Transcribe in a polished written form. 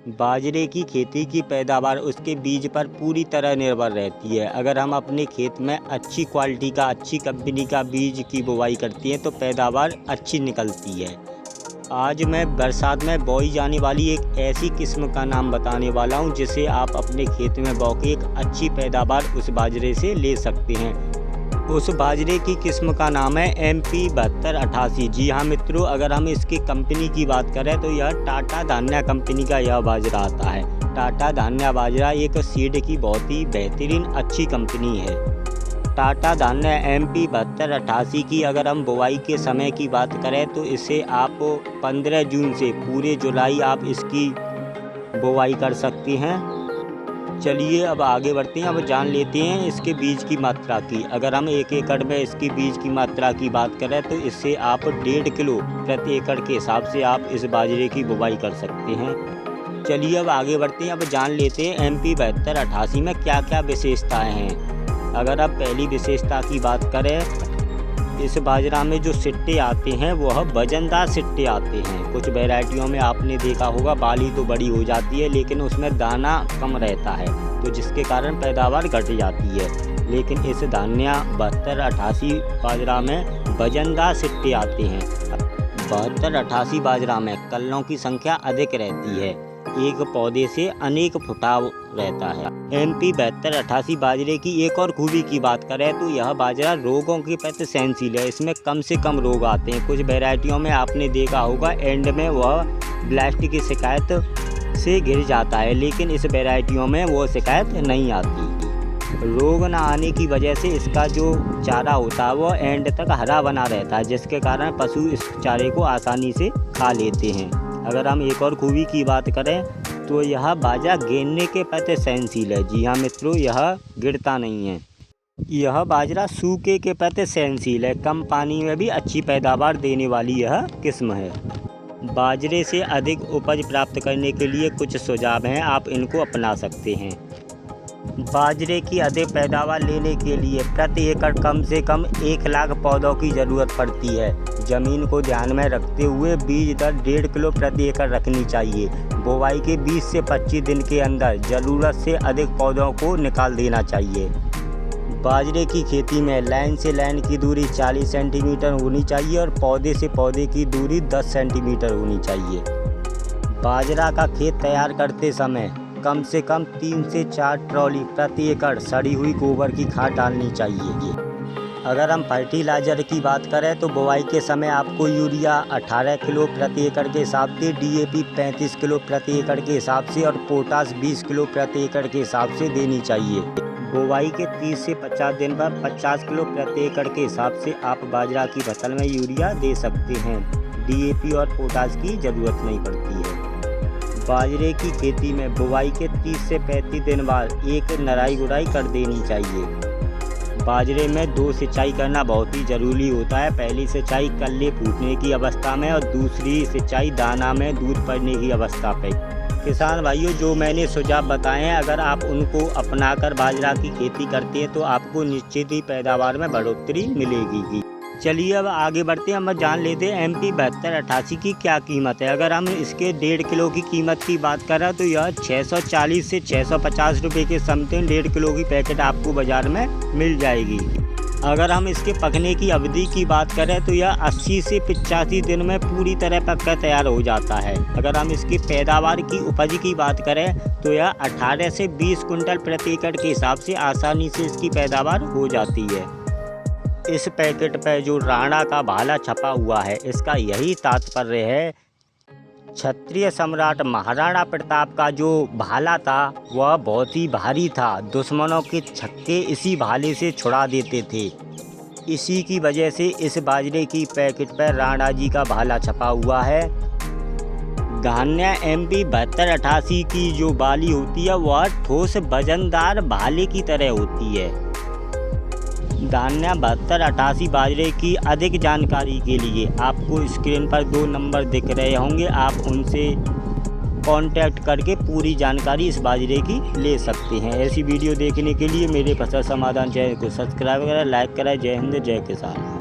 बाजरे की खेती की पैदावार उसके बीज पर पूरी तरह निर्भर रहती है। अगर हम अपने खेत में अच्छी क्वालिटी का, अच्छी कंपनी का बीज की बुवाई करते हैं तो पैदावार अच्छी निकलती है। आज मैं बरसात में बोई जाने वाली एक ऐसी किस्म का नाम बताने वाला हूं जिसे आप अपने खेत में बो के एक अच्छी पैदावार उस बाजरे से ले सकते हैं। उस बाजरे की किस्म का नाम है MP 7288। जी हाँ मित्रों, अगर हम इसकी कंपनी की बात करें तो यह टाटा धान्या कंपनी का यह बाजरा आता है। टाटा धान्या बाजरा एक सीड की बहुत ही बेहतरीन अच्छी कंपनी है। टाटा धान्या MP 7288 की अगर हम बुवाई के समय की बात करें तो इसे आप 15 जून से पूरे जुलाई आप इसकी बुवाई कर सकते हैं। चलिए अब आगे बढ़ते हैं। अब जान लेते हैं इसके बीज की मात्रा की। अगर हम 1 एकड़ में इसकी बीज की मात्रा की बात करें तो इससे आप 1.5 किलो प्रति एकड़ के हिसाब से आप इस बाजरे की बुवाई कर सकते हैं। चलिए अब आगे बढ़ते हैं। अब जान लेते हैं MP 7288 में क्या क्या विशेषताएं हैं। अगर आप पहली विशेषता की बात करें, इस बाजरा में जो सिट्टे आते हैं वह वजनदार सिट्टे आते हैं। कुछ वैरायटियों में आपने देखा होगा बाली तो बड़ी हो जाती है लेकिन उसमें दाना कम रहता है, तो जिसके कारण पैदावार घट जाती है। लेकिन इस धान्या 7288 बाजरा में वजनदार सिट्टे आते हैं। 7288 बाजरा में कल्लों की संख्या अधिक रहती है। एक पौधे से अनेक फुटाव रहता है। MP 7288 बाजरे की एक और खूबी की बात करें तो यह बाजरा रोगों के प्रति सहनशील है। इसमें कम से कम रोग आते हैं। कुछ वैरायटियों में आपने देखा होगा एंड में वह ब्लास्ट की शिकायत से गिर जाता है, लेकिन इस वैरायटियों में वो शिकायत नहीं आती। रोग न आने की वजह से इसका जो चारा होता है वह एंड तक हरा बना रहता है, जिसके कारण पशु इस चारे को आसानी से खा लेते हैं। अगर हम एक और खूबी की बात करें तो यह बाजरा गिरने के प्रति सहनशील है। जी हाँ मित्रों, यह गिरता नहीं है। यह बाजरा सूखे के प्रति सहनशील है। कम पानी में भी अच्छी पैदावार देने वाली यह किस्म है। बाजरे से अधिक उपज प्राप्त करने के लिए कुछ सुझाव हैं, आप इनको अपना सकते हैं। बाजरे की अधिक पैदावार लेने के लिए प्रति एकड़ कम से कम 1 लाख पौधों की ज़रूरत पड़ती है। ज़मीन को ध्यान में रखते हुए बीज दर 1.5 किलो प्रति एकड़ रखनी चाहिए। बुवाई के 20 से 25 दिन के अंदर ज़रूरत से अधिक पौधों को निकाल देना चाहिए। बाजरे की खेती में लाइन से लाइन की दूरी 40 सेंटीमीटर होनी चाहिए और पौधे से पौधे की दूरी 10 सेंटीमीटर होनी चाहिए। बाजरा का खेत तैयार करते समय कम से कम 3 से 4 ट्रॉली प्रति एकड़ सड़ी हुई गोबर की खाद डालनी चाहिए। अगर हम फर्टिलाइज़र की बात करें तो बुवाई के समय आपको यूरिया 18 किलो प्रति एकड़ के हिसाब से, DAP 35 किलो प्रति एकड़ के हिसाब से और पोटास 20 किलो प्रति एकड़ के हिसाब से देनी चाहिए। बुवाई के 30 से 50 दिन पर 50 किलो प्रति एकड़ के हिसाब से आप बाजरा की फसल में यूरिया दे सकते हैं। DAP और पोटास की ज़रूरत नहीं पड़ती है। बाजरे की खेती में बुवाई के 30 से 35 दिन बाद एक नराई गुड़ाई कर देनी चाहिए। बाजरे में 2 सिंचाई करना बहुत ही ज़रूरी होता है। पहली सिंचाई कल्ले फूटने की अवस्था में और दूसरी सिंचाई दाना में दूध पड़ने की अवस्था पर। किसान भाइयों, जो मैंने सुझाव बताए हैं अगर आप उनको अपनाकर बाजरा की खेती करते हैं तो आपको निश्चित ही पैदावार में बढ़ोतरी मिलेगी। चलिए अब आगे बढ़ते हैं। हम जान लेते हैं MP 7288 की क्या कीमत है। अगर हम इसके 1.5 किलो की कीमत की बात करें तो यह 640 से 650 रुपये के समथिंग 1.5 किलो की पैकेट आपको बाज़ार में मिल जाएगी। अगर हम इसके पकने की अवधि की बात करें तो यह 80 से 85 दिन में पूरी तरह पककर तैयार हो जाता है। अगर हम इसकी पैदावार की उपज की बात करें तो यह 18 से 20 कुंटल प्रति एकड़ के हिसाब से आसानी से इसकी पैदावार हो जाती है। इस पैकेट पर जो राणा का भाला छपा हुआ है इसका यही तात्पर्य है, क्षत्रिय सम्राट महाराणा प्रताप का जो भाला था वह बहुत ही भारी था। दुश्मनों के छक्के इसी भाले से छुड़ा देते थे। इसी की वजह से इस बाजरे की पैकेट पर राणा जी का भाला छपा हुआ है। धान्या MP 7288 की जो बाली होती है वह ठोस वजनदार भाले की तरह होती है। धान्या 7288 बाजरे की अधिक जानकारी के लिए आपको स्क्रीन पर 2 नंबर दिख रहे होंगे, आप उनसे कांटेक्ट करके पूरी जानकारी इस बाजरे की ले सकते हैं। ऐसी वीडियो देखने के लिए मेरे फसल समाधान चैनल को सब्सक्राइब करें, लाइक करें। जय हिंद, जय किसान।